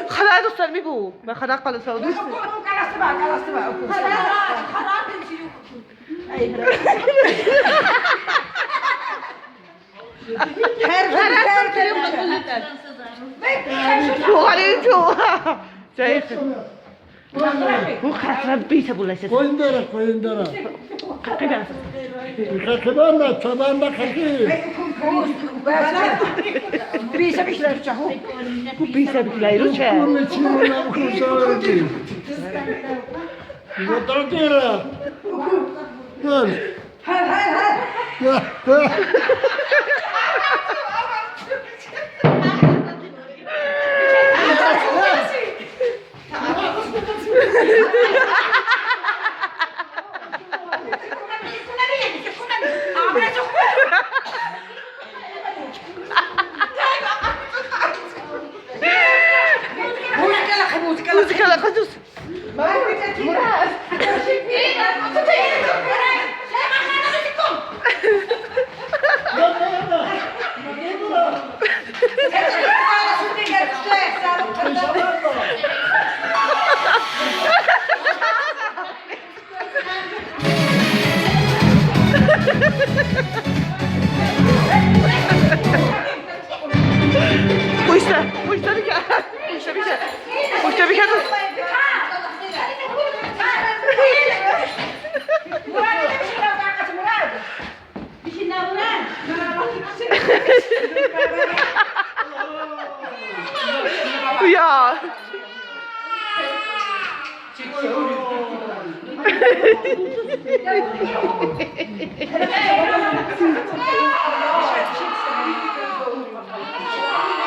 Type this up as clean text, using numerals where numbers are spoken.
خلاص دوستان میگو من خدا قال سعودی Bu kasran bir bulaşır. Koyun dara. Kakıdan taban da kakı. Bu bir ruçe. Bunun için ona kurtarır ki. Yotar dira. Gel. Müzik ala kadus. Puśta bir kere. Ya.